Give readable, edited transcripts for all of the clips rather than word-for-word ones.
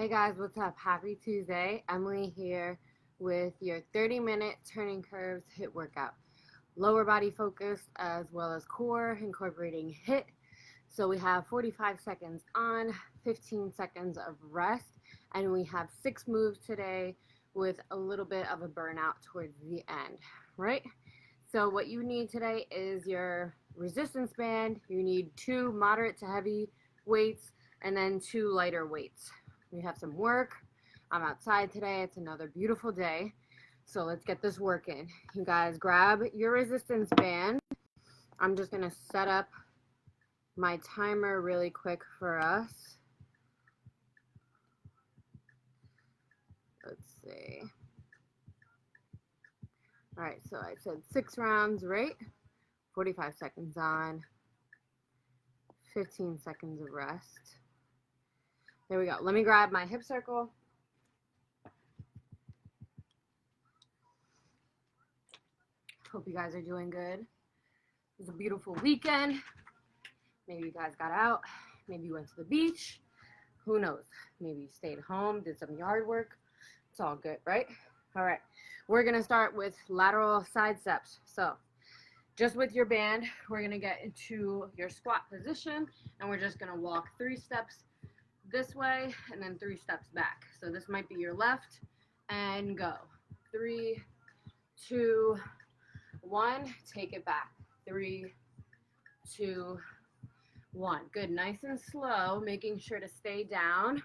Hey guys, what's up? Happy Tuesday. Emily here with your 30-minute turning curves HIIT workout. Lower body focused as well as core, incorporating HIIT. So we have 45 seconds on, 15 seconds of rest, and we have 6 moves today with a little bit of a burnout towards the end, right? So what you need today is your resistance band. You need 2 moderate to heavy weights and then 2 lighter weights. We have some work. I'm outside today. It's another beautiful day. So let's get this work in. You guys grab your resistance band. I'm just going to set up my timer really quick for us. Let's see. All right, so I said 6 rounds, right? 45 seconds on, 15 seconds of rest. There we go. Let me grab my hip circle. Hope you guys are doing good. It was a beautiful weekend. Maybe you guys got out. Maybe you went to the beach. Who knows? Maybe you stayed home, did some yard work. It's all good, right? All right. We're going to start with lateral side steps. So just with your band, we're going to get into your squat position, and we're just going to walk 3 steps this way and then 3 steps back. So this might be your left, and go. 3, 2, 1. Take it back. 3, 2, 1. Good. Nice and slow, making sure to stay down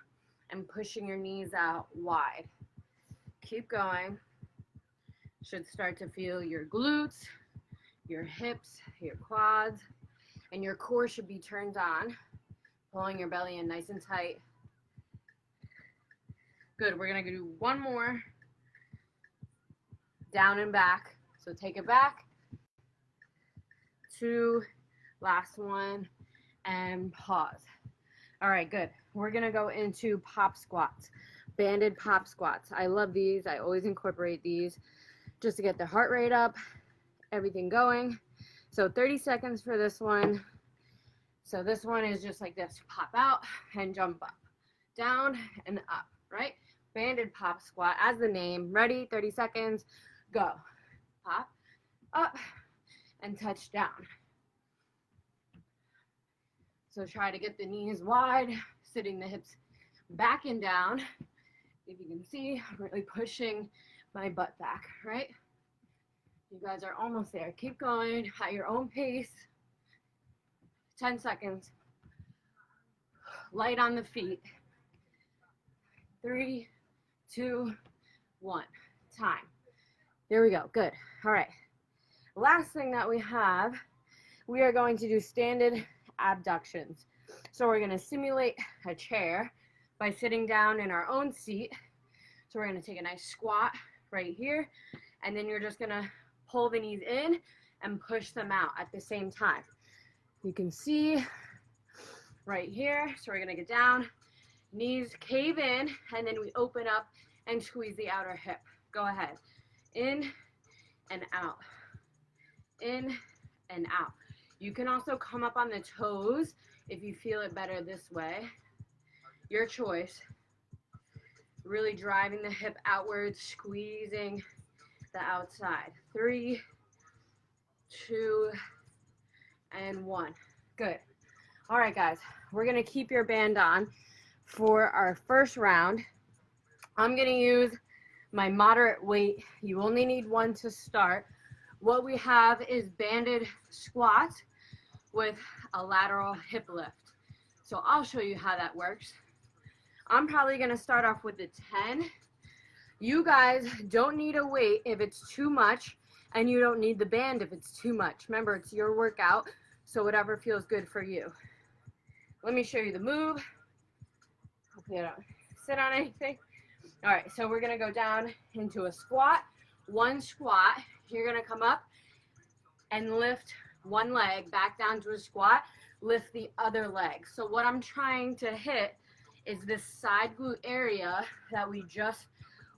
and pushing your knees out wide. Keep going. Should start to feel your glutes, your hips, your quads, and your core should be turned on. Pulling your belly in nice and tight. Good. We're going to do 1 more. Down and back. So take it back. 2. Last one. And pause. All right, good. We're going to go into pop squats. Banded pop squats. I love these. I always incorporate these just to get the heart rate up, everything going. So 30 seconds for this one. So this one is just like this. Pop out and jump up. Down and up, right? Banded pop squat as the name. Ready? 30 seconds. Go. Pop, up, and touch down. So try to get the knees wide, sitting the hips back and down. If you can see, I'm really pushing my butt back, right? You guys are almost there. Keep going at your own pace. 10 seconds. Light on the feet. 3, 2, 1. Time. There we go. Good. All right. Last thing that we have, we are going to do standard abductions. So we're going to simulate a chair by sitting down in our own seat. So we're going to take a nice squat right here, and then you're just going to pull the knees in and push them out at the same time. You can see right here. So we're going to get down, knees cave in, and then we open up and squeeze the outer hip. Go ahead. In and out. In and out. You can also come up on the toes if you feel it better this way. Your choice. Really driving the hip outwards, squeezing the outside. 3, 2, and 1. Good. All right, guys. We're going to keep your band on for our first round. I'm going to use my moderate weight. You only need 1 to start. What we have is banded squats with a lateral hip lift. So I'll show you how that works. I'm probably going to start off with the 10. You guys don't need a weight if it's too much, and you don't need the band if it's too much. Remember, it's your workout, so whatever feels good for you. Let me show you the move. Hopefully I don't sit on anything. All right, so we're going to go down into a squat. 1 squat. You're going to come up and lift 1 leg back down to a squat. Lift the other leg. So what I'm trying to hit is this side glute area that we just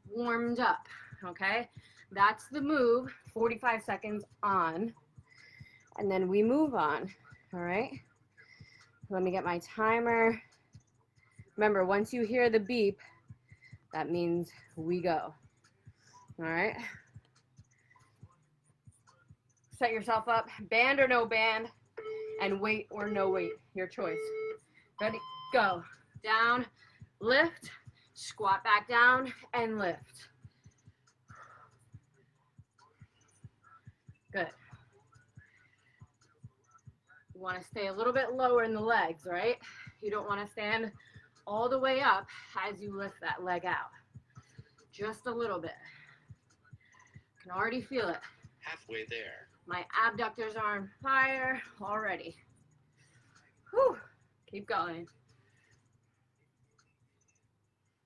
warmed up, okay? That's the move. 45 seconds on, and then we move on, all right? Let me get my timer Remember, once you hear the beep, that means we go. All right. Set yourself up, band or no band, and weight or no weight, your choice. Ready, go. Down, lift, squat back down, and lift. Good. You want to stay a little bit lower in the legs, right? You don't want to stand all the way up as you lift that leg out. Just a little bit. Can already feel it. Halfway there. My abductors are on fire already. Whew. Keep going.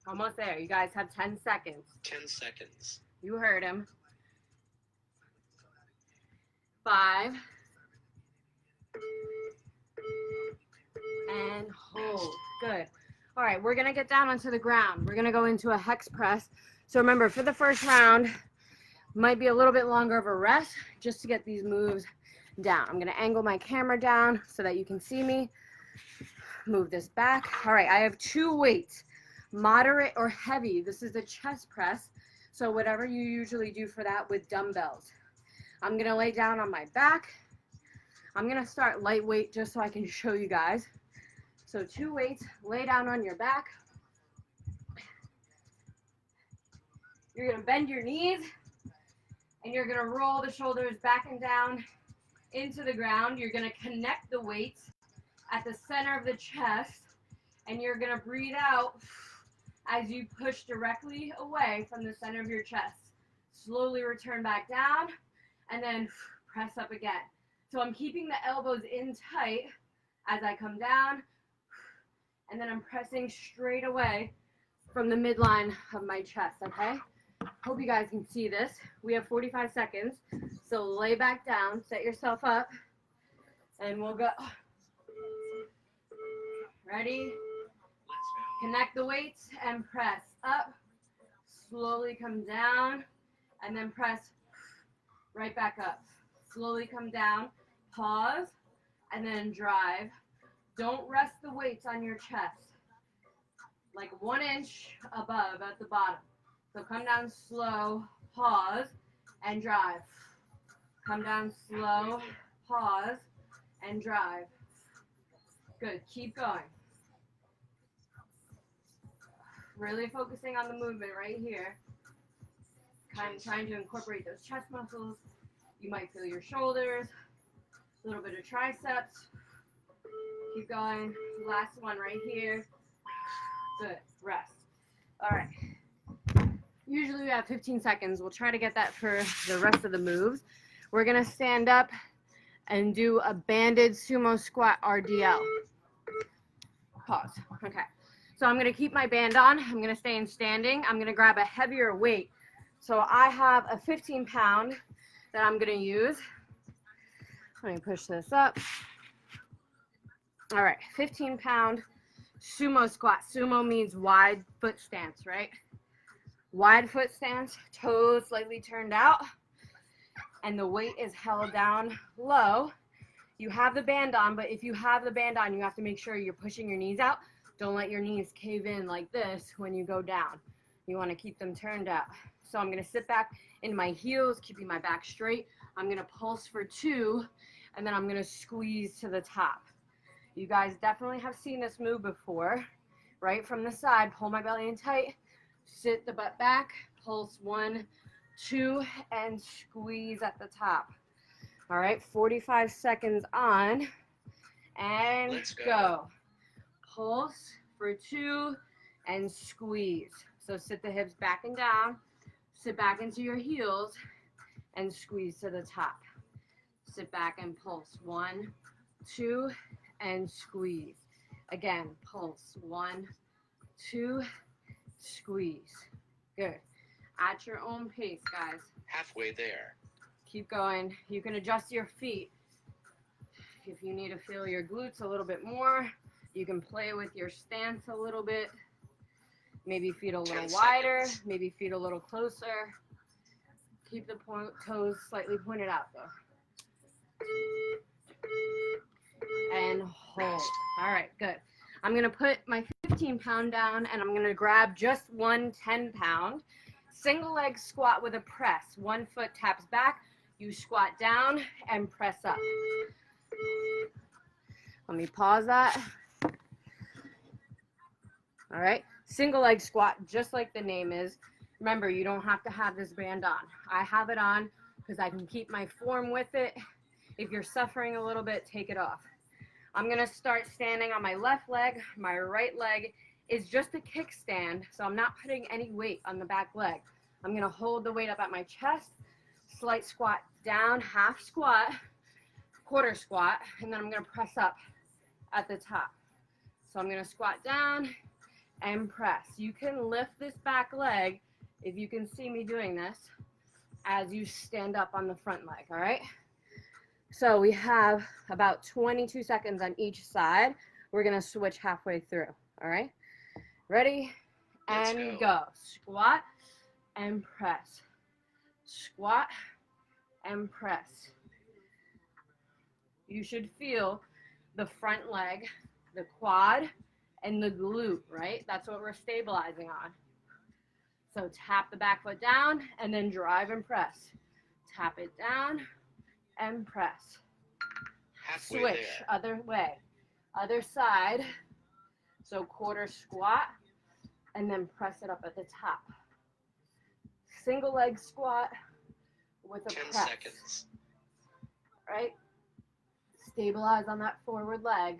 Almost there. You guys have 10 seconds. 10 seconds. You heard him. 5. And hold. Good. All right, we're going to get down onto the ground. We're going to go into a hex press. So remember, for the first round, might be a little bit longer of a rest just to get these moves down. I'm going to angle my camera down so that you can see me. Move this back. All right, I have 2 weights, moderate or heavy. This is a chest press, so whatever you usually do for that with dumbbells. I'm going to lay down on my back. I'm going to start lightweight just so I can show you guys. So 2 weights, lay down on your back. You're going to bend your knees, and you're going to roll the shoulders back and down into the ground. You're going to connect the weights at the center of the chest, and you're going to breathe out as you push directly away from the center of your chest. Slowly return back down, and then press up again. So I'm keeping the elbows in tight as I come down, and then I'm pressing straight away from the midline of my chest, okay? Hope you guys can see this. We have 45 seconds, so lay back down, set yourself up, and we'll go. Ready? Connect the weights and press up. Slowly come down, and then press right back up. Slowly come down, pause, and then drive. Don't rest the weights on your chest, like 1 inch above at the bottom. So come down slow, pause, and drive. Come down slow, pause, and drive. Good, keep going. Really focusing on the movement right here. Kind of trying to incorporate those chest muscles. You might feel your shoulders, a little bit of triceps. Keep going. Last one right here. Good, rest. All right. Usually we have 15 seconds. We'll try to get that for the rest of the moves. We're going to stand up and do a banded sumo squat RDL. Pause. Okay. So I'm going to keep my band on. I'm going to stay in standing. I'm going to grab a heavier weight. So I have a 15-pound that I'm going to use. Let me push this up. All right, 15-pound sumo squat. Sumo means wide foot stance, right? Wide foot stance, toes slightly turned out, and the weight is held down low. You have the band on, but if you have the band on, you have to make sure you're pushing your knees out. Don't let your knees cave in like this when you go down. You want to keep them turned out. So I'm going to sit back in my heels, keeping my back straight. I'm going to pulse for 2, and then I'm going to squeeze to the top. You guys definitely have seen this move before, right? From the side, pull my belly in tight, sit the butt back, pulse 1, 2, and squeeze at the top. All right, 45 seconds on, and let's go. Pulse for 2, and squeeze. So sit the hips back and down, sit back into your heels, and squeeze to the top. Sit back and pulse 1, 2, and squeeze. Again, pulse 1, 2, squeeze. Good. At your own pace, guys. Halfway there. Keep going. You can adjust your feet. If you need to feel your glutes a little bit more, you can play with your stance a little bit. Maybe feet a little wider, maybe feet a little closer. Keep the toes slightly pointed out though. And hold. All right, good. I'm going to put my 15-pound down, and I'm going to grab just one 10-pound. Single leg squat with a press. One foot taps back. You squat down and press up. Let me pause that. All right. Single leg squat, just like the name is. Remember, you don't have to have this band on. I have it on because I can keep my form with it. If you're suffering a little bit, take it off. I'm going to start standing on my left leg. My right leg is just a kickstand, so I'm not putting any weight on the back leg. I'm going to hold the weight up at my chest, slight squat down, half squat, quarter squat, and then I'm going to press up at the top. So I'm going to squat down and press. You can lift this back leg, if you can see me doing this, as you stand up on the front leg, all right? So we have about 22 seconds on each side. We're going to switch halfway through, all right? Ready? And go. Squat and press. Squat and press. You should feel the front leg, the quad, and the glute, right? That's what we're stabilizing on. So tap the back foot down and then drive and press. Tap it down and press. Halfway Switch, there. other way. Other side. So quarter squat and then press it up at the top. Single leg squat with a 10 press. seconds. Right? Stabilize on that forward leg.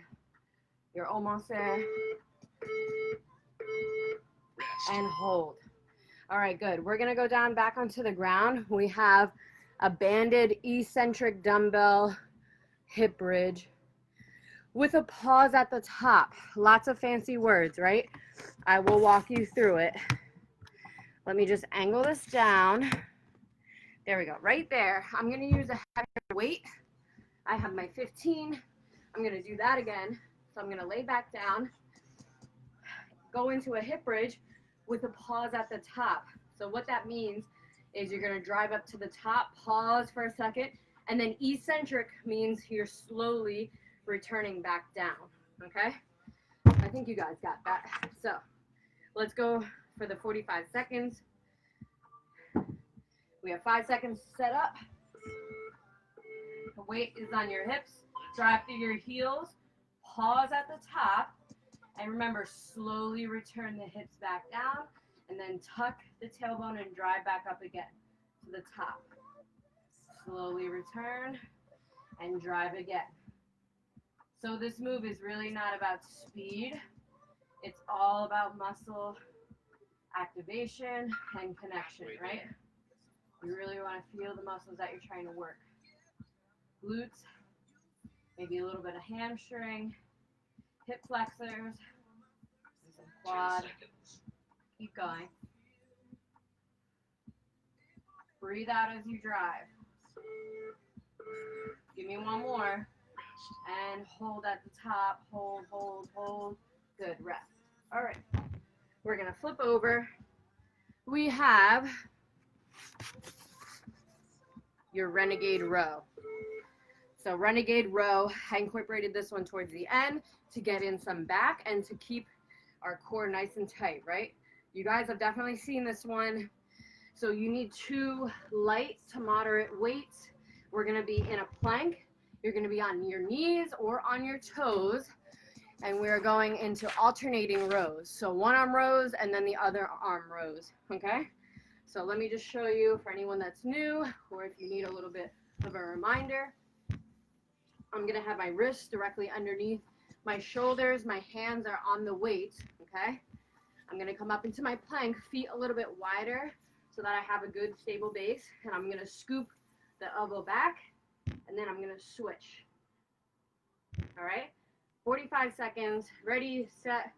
You're almost there. Rest. And hold. All right, good. We're going to go down back onto the ground. We have a banded eccentric dumbbell hip bridge with a pause at the top. Lots of fancy words, right? I will walk you through it. Let me just angle this down. There we go. Right there. I'm going to use a heavier weight. I have my 15. I'm going to do that again. So I'm going to lay back down, go into a hip bridge with a pause at the top. So what that means is you're going to drive up to the top, pause for a second, and then eccentric means you're slowly returning back down, okay? I think you guys got that. So let's go for the 45 seconds. We have 5 seconds to set up. The weight is on your hips. Drive through your heels. Pause at the top. And remember, slowly return the hips back down. And then tuck the tailbone and drive back up again to the top. Slowly return and drive again. So this move is really not about speed. It's all about muscle activation and connection, right? You really want to feel the muscles that you're trying to work. Glutes, maybe a little bit of hamstring, hip flexors, some quad. Keep going. Breathe out as you drive. Give me one more. And hold at the top. Hold, hold, hold. Good, rest. All right. We're going to flip over. We have your renegade row. So renegade row, I incorporated this one towards the end to get in some back and to keep our core nice and tight, right? You guys have definitely seen this one. So you need 2 light to moderate weights. We're going to be in a plank. You're going to be on your knees or on your toes. And we're going into alternating rows. So one arm rows and then the other arm rows, okay? So let me just show you for anyone that's new or if you need a little bit of a reminder. I'm going to have my wrists directly underneath my shoulders. My hands are on the weight, okay? I'm going to come up into my plank, feet a little bit wider so that I have a good stable base. And I'm going to scoop the elbow back, and then I'm going to switch. All right? 45 seconds. Ready, set,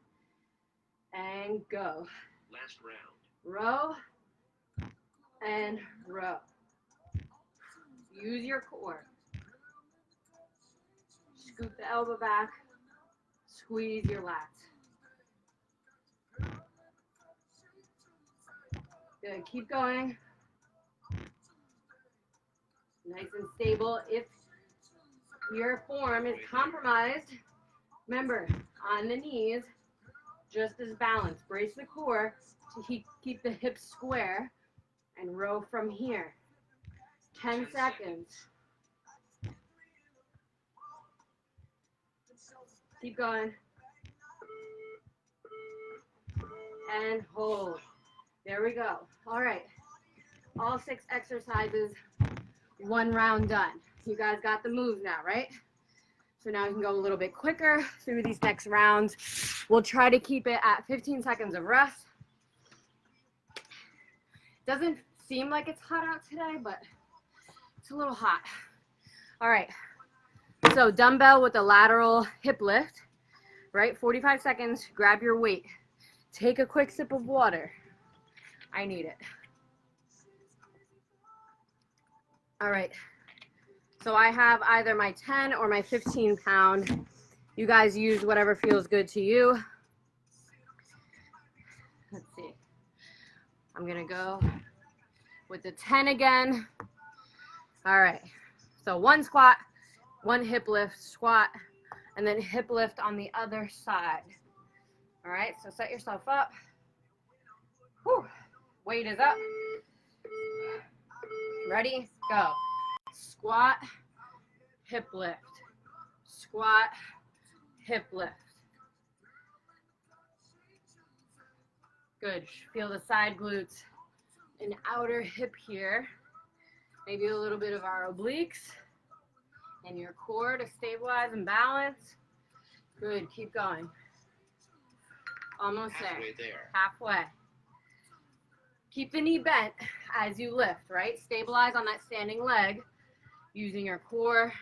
and go. Last round. Row and row. Use your core. Scoop the elbow back. Squeeze your lats. Good. Keep going. Nice and stable. If your form is compromised, remember, on the knees, just as balanced. Brace the core to keep the hips square and row from here. 10 seconds. Keep going. And hold. There we go. All right. All 6 exercises, 1 round done. You guys got the moves now, right? So now you can go a little bit quicker through these next rounds. We'll try to keep it at 15 seconds of rest. Doesn't seem like it's hot out today, but it's a little hot. All right. So dumbbell with a lateral hip lift, right? 45 seconds, grab your weight. Take a quick sip of water. I need it. All right. So I have either my 10 or my 15 pound. You guys use whatever feels good to you. Let's see. I'm gonna go with the 10 again. All right. So 1 squat, 1 hip lift, squat, and then hip lift on the other side. All right. So set yourself up. Whew. Weight is up. Ready? Go. Squat, hip lift. Squat, hip lift. Good. Feel the side glutes and outer hip here. Maybe a little bit of our obliques and your core to stabilize and balance. Good. Keep going. Almost there. Halfway. Keep the knee bent as you lift, right? Stabilize on that standing leg using your core,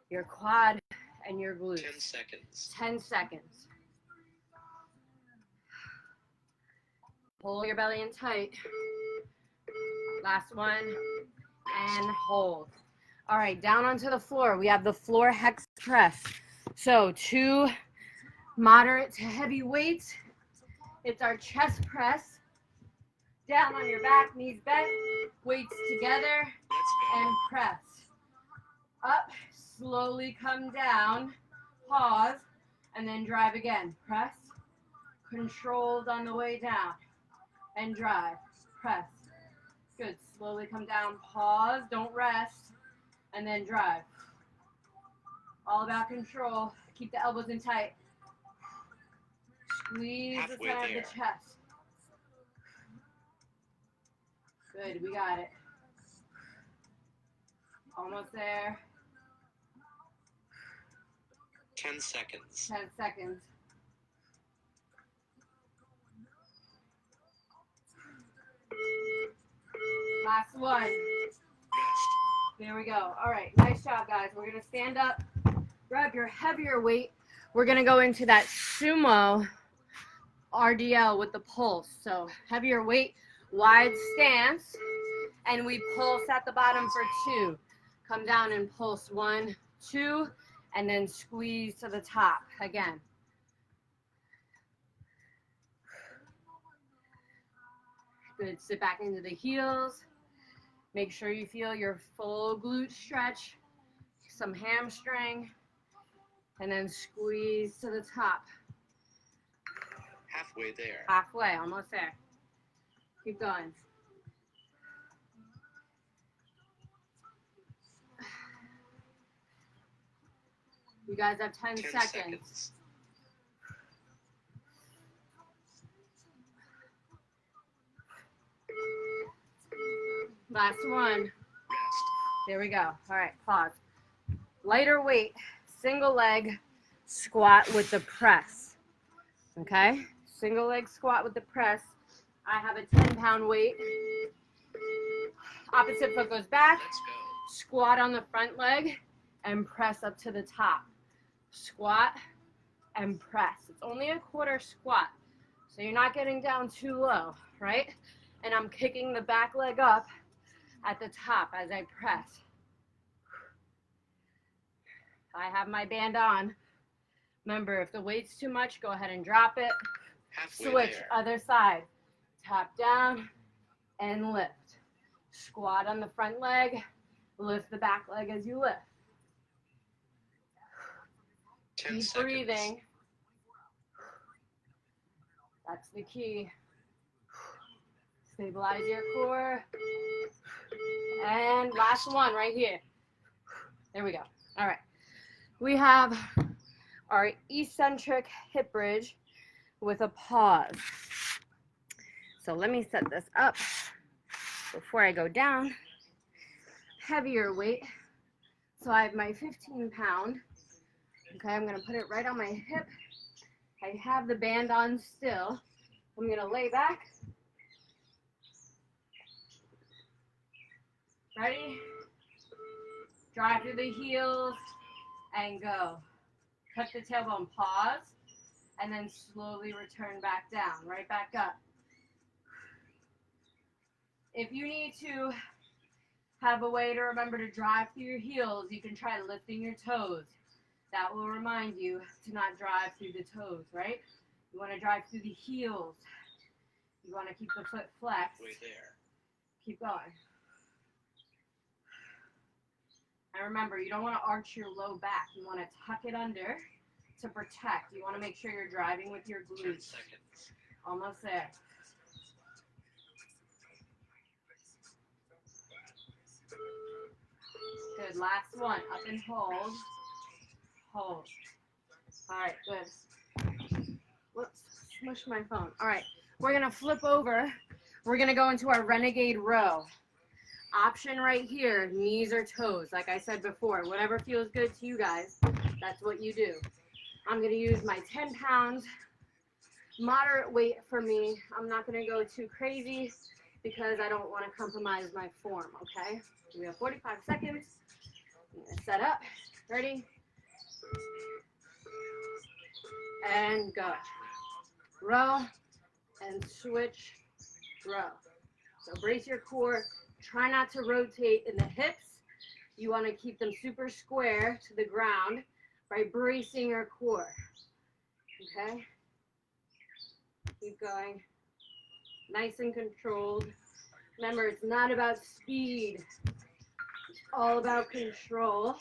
your quad, and your glutes. 10 seconds. 10 seconds. Pull your belly in tight. Last one. And hold. All right, down onto the floor. We have the floor hex press. So 2 moderate to heavy weights. It's our chest press. Down on your back, knees bent, weights together, and press. Up, slowly come down, pause, and then drive again. Press, controlled on the way down, and drive. Press. Good, slowly come down, pause, don't rest, and then drive. All about control. Keep the elbows in tight. Squeeze the side of the chest. Good, we got it. Almost there. 10 seconds. 10 seconds. Last one. Rest. There we go. All right, nice job, guys. We're going to stand up, grab your heavier weight. We're going to go into that sumo RDL with the pulse. So heavier weight, wide stance, and we pulse at the bottom for 2. Come down and pulse 1, 2, and then squeeze to the top again. Good, sit back into the heels. Make sure you feel your full glute stretch, some hamstring, and then squeeze to the top. Halfway there. Halfway, almost there. Keep going. You guys have 10 seconds. Last one. Rest. There we go. All right, pause. Lighter weight, single leg squat with the press. Okay? Single leg squat with the press. I have a 10-pound weight. Opposite foot goes back. Let's go. Squat on the front leg and press up to the top. Squat and press. It's only a quarter squat, so you're not getting down too low, right? And I'm kicking the back leg up at the top as I press. I have my band on. Remember, if the weight's too much, go ahead and drop it. Halfway Switch, there. other side. Tap down and lift. Squat on the front leg. Lift the back leg as you lift. 10 Keep seconds. breathing. That's the key. Stabilize your core. And last one right here. There we go. All right. We have our eccentric hip bridge with a pause. So let me set this up before I go down. Heavier weight. So I have my 15-pound. Okay, I'm going to put it right on my hip. I have the band on still. I'm going to lay back. Ready? Drive through the heels and go. Tuck the tailbone, pause, and then slowly return back down, right back up. If you need to have a way to remember to drive through your heels, you can try lifting your toes. That will remind you to not drive through the toes, right? You want to drive through the heels. You want to keep the foot flexed. Halfway there. Keep going. And remember, you don't want to arch your low back. You want to tuck it under to protect. You want to make sure you're driving with your 10 glutes. seconds. Almost there. Good. Last one. Up and hold. Hold. All right. Good. Whoops. Smushed my phone. All right. We're going to flip over. We're going to go into our renegade row. Option right here, knees or toes. Like I said before, whatever feels good to you guys, that's what you do. I'm going to use my 10 pounds, moderate weight for me. I'm not going to go too crazy because I don't want to compromise my form, okay? We have 45 seconds. I'm going to set up. Ready? And go. Row and switch, row. So brace your core. Try not to rotate in the hips. You want to keep them super square to the ground by bracing your core. Okay? Keep going. Nice and controlled. Remember, it's not about speed. It's all about control.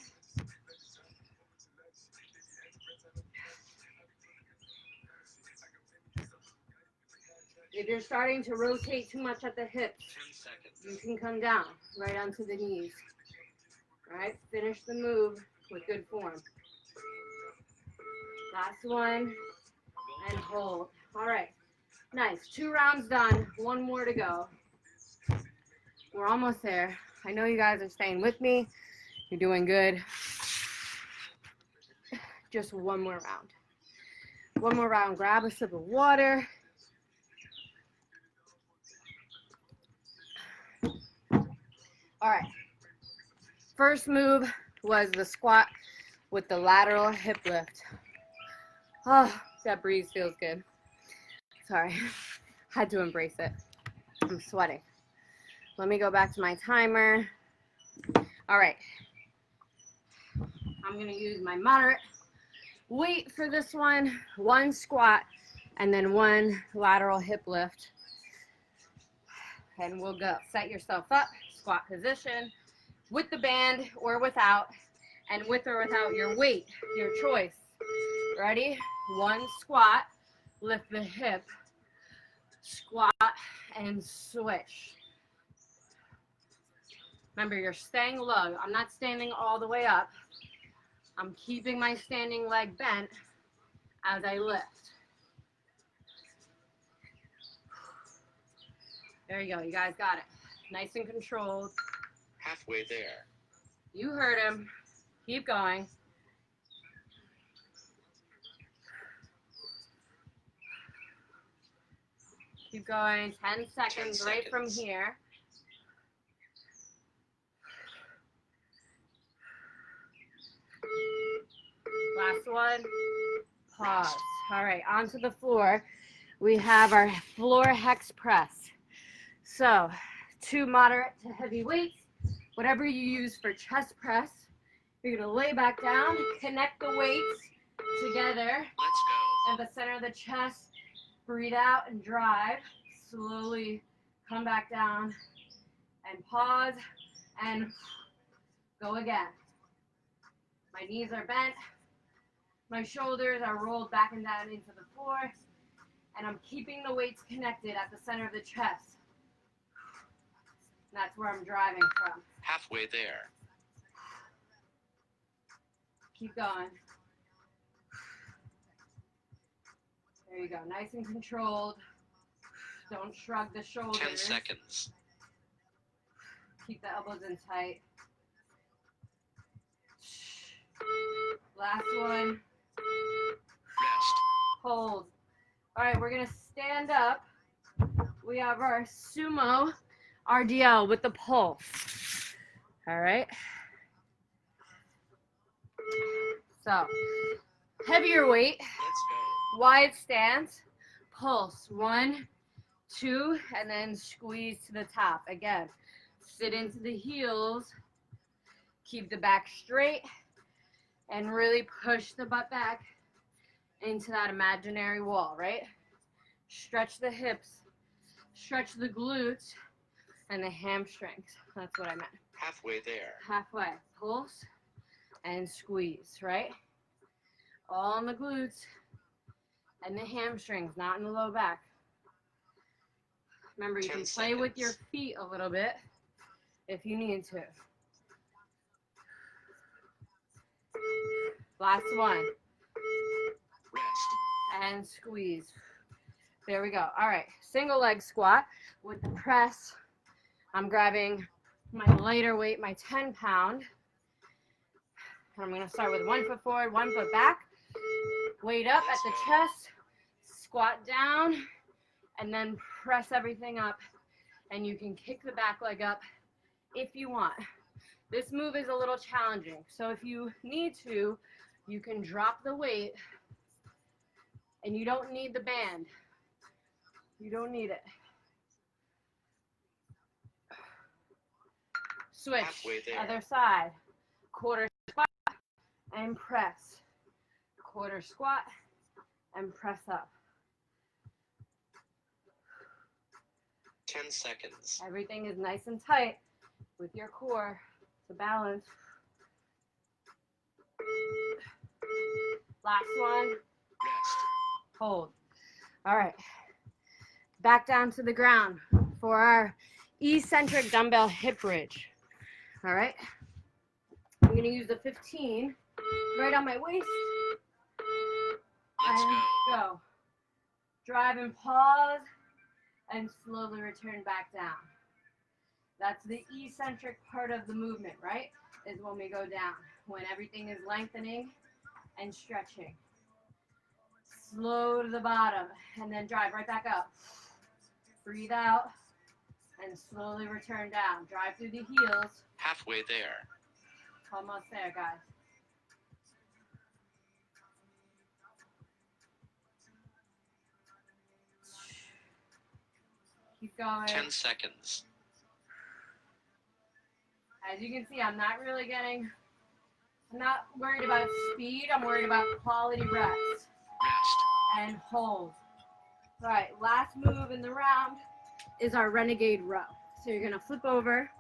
If you're starting to rotate too much at the hips, 10 seconds. you can come down right onto the knees. All right, finish the move with good form. Last one, and hold. All right, nice. 2 rounds done, 1 more to go. We're almost there. I know you guys are staying with me. You're doing good. Just 1 more round. 1 more round. Grab a sip of water. All right, first move was the squat with the lateral hip lift. Oh, that breeze feels good. Sorry, had to embrace it. I'm sweating. Let me go back to my timer. All right, I'm gonna use my moderate weight for this one. 1 squat and then 1 lateral hip lift. And we'll go. Set yourself up. Squat position with the band or without, and with or without your weight, your choice. Ready? 1 squat, lift the hip, squat, and switch. Remember, you're staying low. I'm not standing all the way up. I'm keeping my standing leg bent as I lift. There you go. You guys got it. Nice and controlled. Halfway there. You heard him. Keep going. Keep going. 10 seconds, 10 right from seconds. here. Last one. Pause. All right, onto the floor. We have our floor hex press. So, 2 moderate to heavy weights. Whatever you use for chest press, you're going to lay back down, connect the weights together Let's go. at the center of the chest. Breathe out and drive. Slowly come back down and pause and go again. My knees are bent. My shoulders are rolled back and down into the floor. And I'm keeping the weights connected at the center of the chest. And that's where I'm driving from. Halfway there. Keep going. There you go. Nice and controlled. Don't shrug the shoulders. 10 seconds. Keep the elbows in tight. Last one. Rest. Hold. All right, we're going to stand up. We have our sumo RDL with the pulse. All right. So, heavier weight, Let's go. wide stance, pulse. 1, 2, and then squeeze to the top. Again, sit into the heels, keep the back straight, and really push the butt back into that imaginary wall, right? Stretch the hips, stretch the glutes, and the hamstrings. That's what I meant. Halfway there. Halfway. Pulse and squeeze, right? All in the glutes and the hamstrings, not in the low back. Remember, you 10 can play with your seconds. feet a little bit if you need to. Last one. Rest. And squeeze. There we go. All right, single leg squat with the press. I'm grabbing my lighter weight, my 10-pound. I'm going to start with 1 foot forward, 1 foot back. Weight up at the chest, squat down, and then press everything up. And you can kick the back leg up if you want. This move is a little challenging, so if you need to, you can drop the weight, and you don't need the band. You don't need it. Switch, Halfway there. other side. Quarter squat and press. Quarter squat and press up. 10 seconds. Everything is nice and tight with your core to balance. Last one. Rest. Hold. All right. Back down to the ground for our eccentric dumbbell hip bridge. All right. I'm going to use the 15 right on my waist. Let's And go. go. Drive and pause and slowly return back down. That's the eccentric part of the movement, right? Is when we go down, when everything is lengthening and stretching. Slow to the bottom and then drive right back up. Breathe out and slowly return down. Drive through the heels. Halfway there. Almost there, guys. Keep going. 10 seconds. As you can see, I'm not worried about speed. I'm worried about quality reps. Rest. And hold. All right, last move in the round is our renegade row. So you're gonna flip over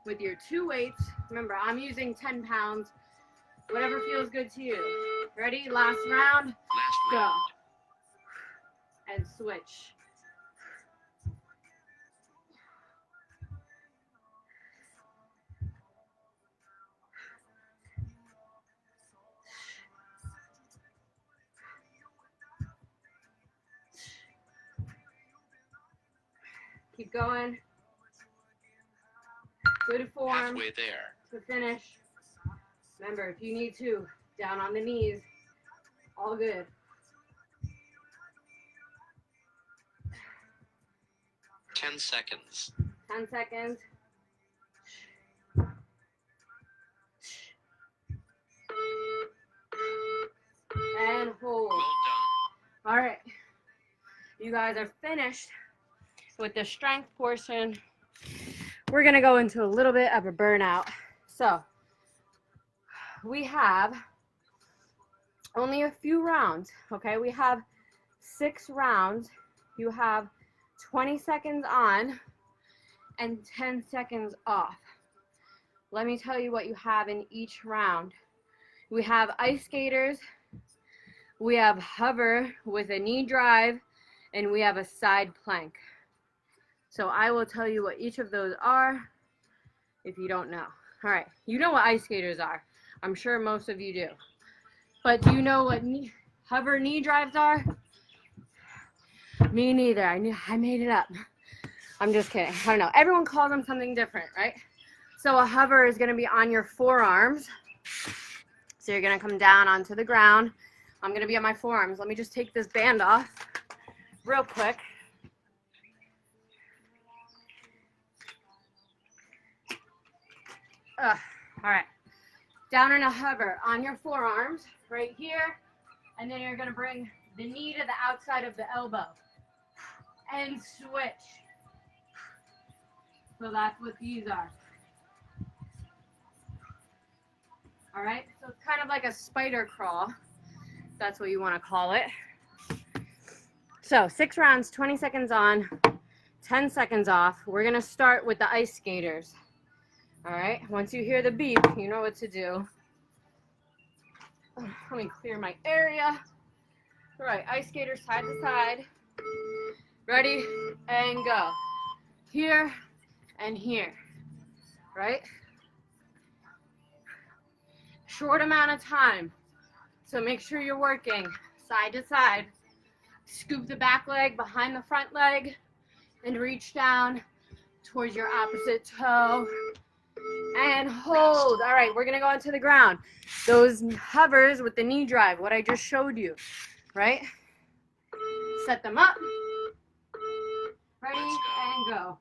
with your 2 weights. Remember, I'm using 10 pounds. Whatever feels good to you. Ready? Last round. Last Go. round. And switch. Keep going. Good form Halfway there. to finish. Remember, if you need to, down on the knees. All good. 10 seconds. 10 seconds. And hold. Well done. All right. You guys are finished with the strength portion. We're going to go into a little bit of a burnout. So, we have only a few rounds, okay? We have 6 rounds. You have 20 seconds on and 10 seconds off. Let me tell you what you have in each round. We have ice skaters. We have hover with a knee drive and we have a side plank. So I will tell you what each of those are if you don't know. All right, you know what ice skaters are. I'm sure most of you do. But do you know what hover knee drives are? Me neither. I made it up. I'm just kidding. I don't know. Everyone calls them something different, right? So a hover is going to be on your forearms. So you're going to come down onto the ground. I'm going to be on my forearms. Let me just take this band off real quick. All right. Down in a hover on your forearms right here. And then you're going to bring the knee to the outside of the elbow. And switch. So that's what these are. All right. So it's kind of like a spider crawl. That's what you want to call it. So 6 rounds, 20 seconds on, 10 seconds off. We're going to start with the ice skaters. All right. Once you hear the beep, you know what to do. Let me clear my area. All right. Ice skaters side to side. Ready and go. Here and here. Right? Short amount of time. So make sure you're working side to side. Scoop the back leg behind the front leg and reach down towards your opposite toe and hold. All right, we're going to go onto the ground. Those hovers with the knee drive, what I just showed you, right? Set them up. Ready and go.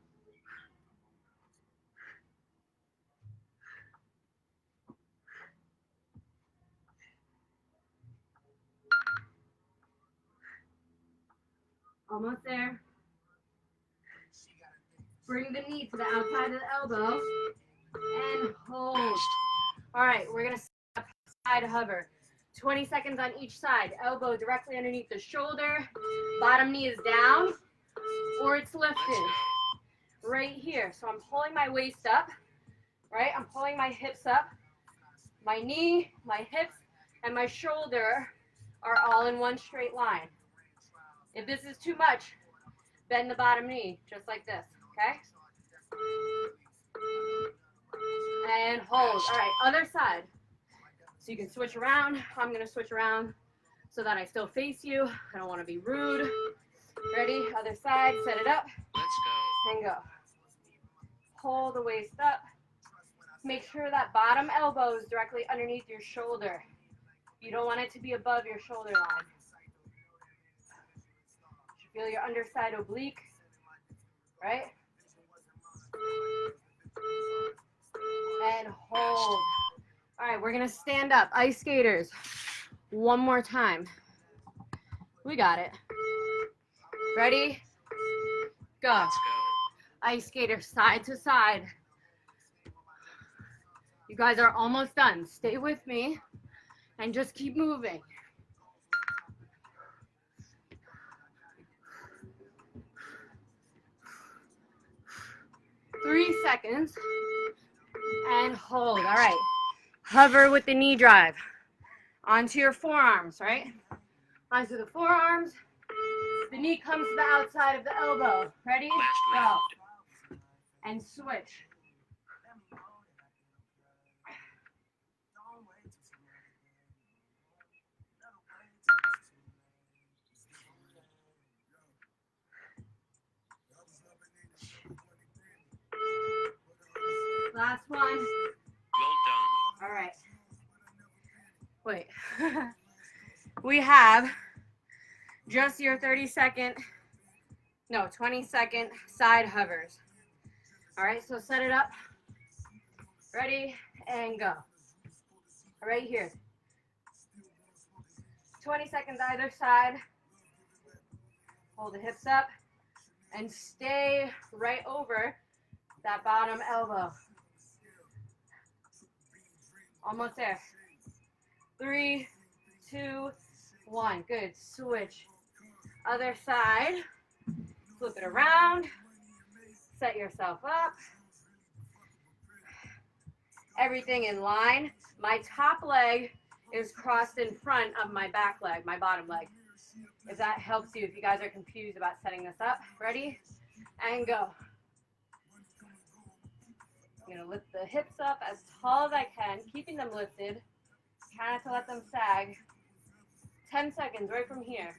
Almost there. Bring the knee to the outside of the elbow and hold. All right, we're going to set up side hover. 20 seconds on each side. Elbow directly underneath the shoulder. Bottom knee is down or it's lifted. Right here. So I'm pulling my waist up, right? I'm pulling my hips up. My knee, my hips, and my shoulder are all in one straight line. If this is too much, bend the bottom knee, just like this, okay? And hold. All right, other side. So you can switch around. I'm going to switch around so that I still face you. I don't want to be rude. Ready? Other side. Set it up. Let's go. And go. Pull the waist up. Make sure that bottom elbow is directly underneath your shoulder. You don't want it to be above your shoulder line. Feel your underside oblique, right? And hold. All right, we're going to stand up. Ice skaters. One more time. We got it. Ready? Go. Let's go. Ice skaters side to side. You guys are almost done. Stay with me and just keep moving. Three seconds and hold. All right. Hover with the knee drive onto your forearms, right? Onto the forearms. The knee comes to the outside of the elbow. Ready? Last Go. round. And switch. Last one. Well done. All right. Wait. We have just your 30-second, no, 20-second side hovers. All right, so set it up. Ready, and go. Right here. 20 seconds either side. Hold the hips up and stay right over that bottom elbow. Almost there. 3, 2, 1. Good. Switch. Other side. Flip it around. Set yourself up. Everything in line. My top leg is crossed in front of my back leg, my bottom leg. if that helps you, if you guys are confused about setting this up. Ready? And go. I'm going to lift the hips up as tall as I can, keeping them lifted. Try not to let them sag. 10 seconds right from here.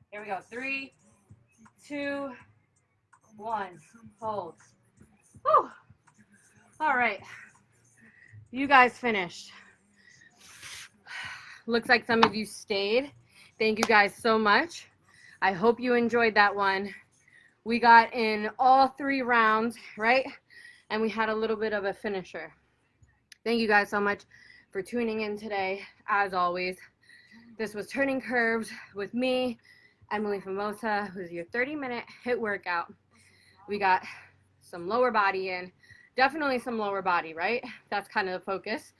Here we go. 3, 2, 1. Hold. Whew. All right. You guys finished. Looks like some of you stayed. Thank you guys so much. I hope you enjoyed that one. We got in all 3 rounds, right? And we had a little bit of a finisher. Thank you guys so much for tuning in today. As always, this was Turning Curves with me, Emily Famosa, who's your 30-minute HIIT workout. We got some lower body in, definitely some lower body, right? That's kind of the focus,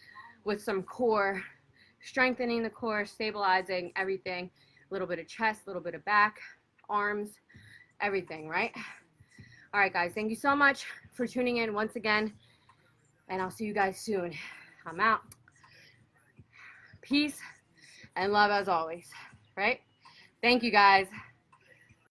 with some core, strengthening the core, stabilizing everything, a little bit of chest, a little bit of back, arms, everything, right? All right, guys, thank you so much for tuning in once again, and I'll see you guys soon. I'm out. Peace and love as always, right? Thank you, guys.